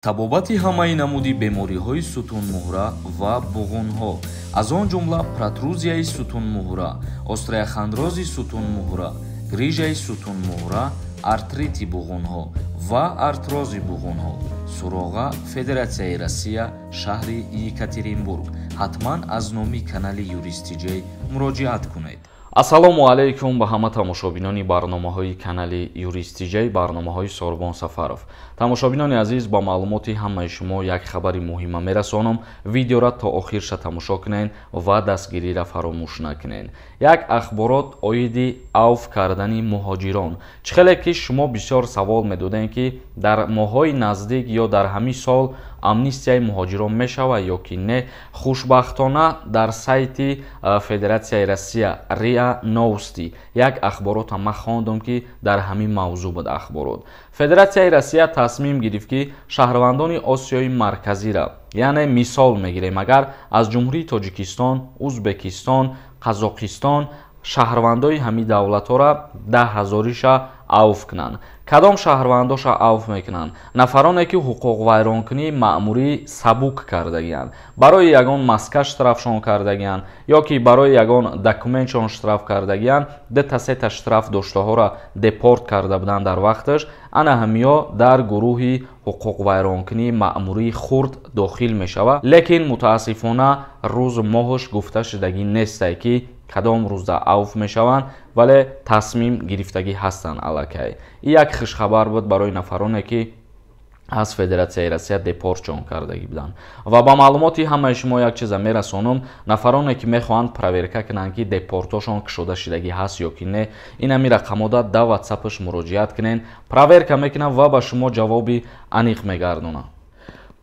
табобати ҳамаи намуди бемориҳои сутунмуҳра ва буғунҳо, аз он ҷумла протрузияи сутунмуҳра, остреохондрози сутунмуҳра, грижаи сутунмуҳра, артрити буғунҳо ва артрози буғунҳо. Суроға Федератсияи Россия, шаҳри Екатеринбург. ҳатман аз номи канали Юристиҷей муроҷиат кунед. ассалому алайкум ба ҳама тамошобинони барномаҳои канали Юристиҷей, барномаҳои Сорбон Сафаров. Тамошобинони азиз, ба маълумоти ҳамаи шумо як хабари муҳима мерасонам. Видеоро то охирша тамошо кунен ва дастгириро фаромӯш накунен. Як ахборот оиди авф кардани муҳоҷирон. Чихеле ки шумо бисёр савол медодем ки дар моҳҳои наздик ё дар ҳамин сол амнистияи муҳоҷирон мешавад ё ки не. Хушбахтона дар сайти Федератсияи Россия РИА Новости як ахборота ман хондам ки дар ҳамин мавзӯъ буд ахборот. Федератсияи Россия тасмим гирифт ки шаҳрвандони Осиёи марказиро, яъне мисол мегирем, агар аз ҷумҳурии Тоҷикистон, Узбекистон, Қазоқистон шаҳрвандои ҳамин давлатҳоро 10,000-иша авф кунанд. Кадом шаҳрвандоша авф мекунанд? Нафароне ки ҳуқуқвайронкунии маъмурӣ сабук кардагиянд, барои ягон маска штрафшон кардагиянд ё ки барои ягон документшон штраф кардагиянд, дета-сета штраф доштаҳоро депорт карда буданд дар вақташ. Ана ҳамиё дар гурӯҳи ҳуқуқвайронкунии маъмурии хурд дохил мешавад, лекин мутаассифона рӯзу моҳаш гуфта шудагӣ нестае ки кадом рӯза авф мешаванд, вале тасмим гирифтагӣ ҳастанд аллакай. И як хушхабар буд барои нафароне ки аз Федератсияи Россия депортшон кардагӣ буданд. Ва ба маълумоти ҳамаи шумо як чиза мерасонам. Нафароне ки мехоҳанд проверка кунанд ки депортошон кушода шудагӣ ҳаст ё ки не, ин ҳами рақамода да ватсапаш муроҷиат кунен, проверка мекунанд ва ба шумо ҷавоби аниқ мегардонанд.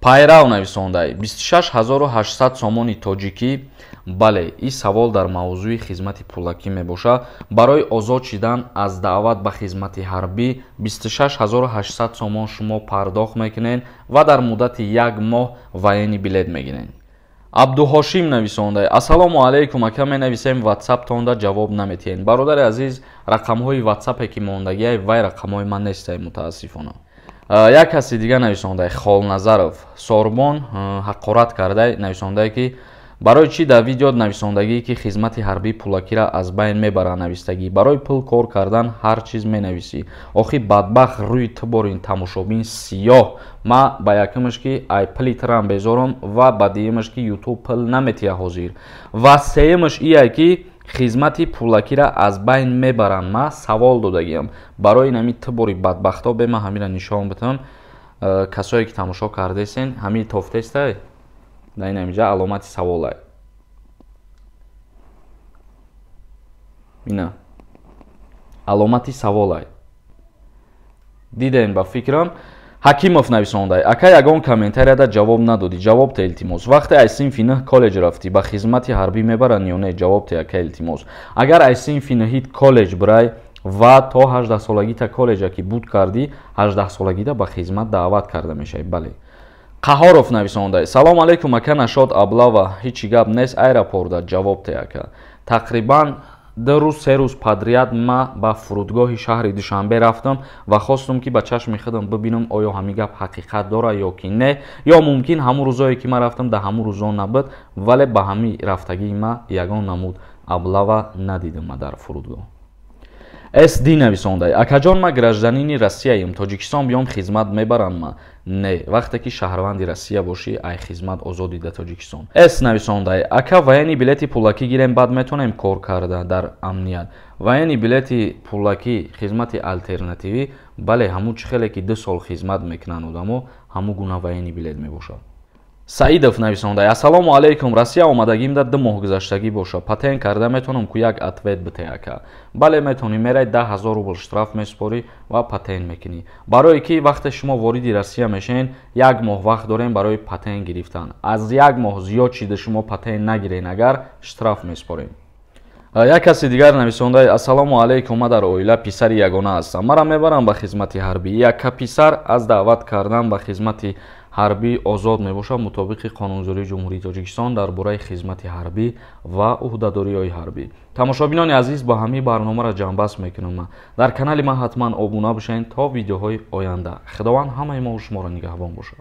Пайрав нависондай 26800 сомони тоҷикӣ. Бале, ин савол дар мавзӯи хизмати пулакӣ мебошад. Барои озод шудан аз даъват ба хизмати ҳарбӣ 26800 сомон шумо пардохт мекунед ва дар муддати як моҳ ваени билет мегиред. Абдуҳошим нависондай ассалому алайкум, ака менависем ватсаптонда ҷавоб наметиҳед. Бародари азиз, рақамҳои ватсапе ки мондагиай вай рақамҳои ман нестае мутаассифона. Як каси дига нависондай Холназаров Сорбон ҳақорат кардай нависондай ки барои чӣ дар видео нависондагӣ ки хизмати ҳарбӣ пулакиро аз байн мебарад навистагӣ, барои пул кор кардан ҳар чиз менависӣ. Охи бадбахт рӯи ту борин тамошобин сиёҳ. Ма ба якимаш ки ай пили тирам безорам ва ба диюмаш ки ютуб пил наметия ҳозир. Ва сеюмаш ия ки хизмати пулакиро аз байн мебаранд. Ма савол додагиам барои нами ту бори бадбахто бема ҳамира нишон битам. Касое ки тамошо кардесен ҳами тофтестай дар ин ҳамиҷа аломати саволай. Ина аломати саволай. Диден ба фикрам. Ҳакимов нависондай ака ягон комментарияда ҷавоб надодӣ. Ҷавоб те илтимос. Вақте ай синфи 9 коллеҷ рафтӣ ба хизмати ҳарбӣ мебаранд ё не? Ҷавоб те ака илтимос. Агар ай синфи 9 коллеҷ бурай ва то 18 солагита коллеҷа ки буд кардӣ, 18 солагита ба хизмат даъват карда мешавӣ. Бале. Қаҳоров нависондай салому алайкум ака, нашод аблава ҳичи гап нест аэропорда. Ҷавоб те ака. Тақрибан 2 рӯз 3 рӯз падрият ма ба фурудгоҳи шаҳри Душанбе рафтам ва хостам ки ба чашми худам бибинам оё ҳамин гап ҳақиқат дора ё ки не, ё мумкин ҳамун рӯзое ки ман рафтам да ҳамун рӯзо набуд, вале ба ҳамин рафтагии ма ягон намуд аблава надидам ма дар фурудгоҳ. SD нависондай акаҷон ма гражданини Россияям, Тоҷикистон биём хизмат мебаранд ма? Не, вақте ки шаҳрванди Россия бошӣ ай хизмат озодӣ дар Тоҷикистон. S нависондай ака ваени билети пулакӣ гирем баъд метонем кор карда дар амният. Ваени билети пулакӣ хизмати алтернативӣ, бале ҳамун чихеле ки 2 сол хизмат мекунанд одамо ҳамун гуна ваени билет мебошад. Саидов нависондай ассалому алайкум, Россия омадагимда 2 моҳ гузаштагӣ боша, патент карда метонам ку як ответ бите ака? Бале метонӣ, мерай 10,000 рубл штраф месупорӣ ва патент мекунӣ. Барои ки вақте шумо вориди Россия мешен, як моҳ вақт дорем барои патент гирифтан. Аз як моҳ зиёд шида шумо патент нагирен агар штраф месупорем. Як каси дигар нависондай ассалому алайкум, ма дар оила писари ягона ҳастам. Мара мебарам ба хизмати ҳарбӣ. Яка писар аз даъват кардан ба хизмати ҳарбӣ озод мебошад мутобиқи қонунзории ҷумҳурии Тоҷикистон дар бораи хизмати ҳарбӣ ва уҳдадориҳои ҳарбӣ. Тамошобинони азиз, ба ҳамин барномаро ҷамъбаст мекунам. Дар канали ман ҳатман обуна бошед то видеоҳои оянда. Худованд ҳамаи мо шуморо нигаҳбон бошад.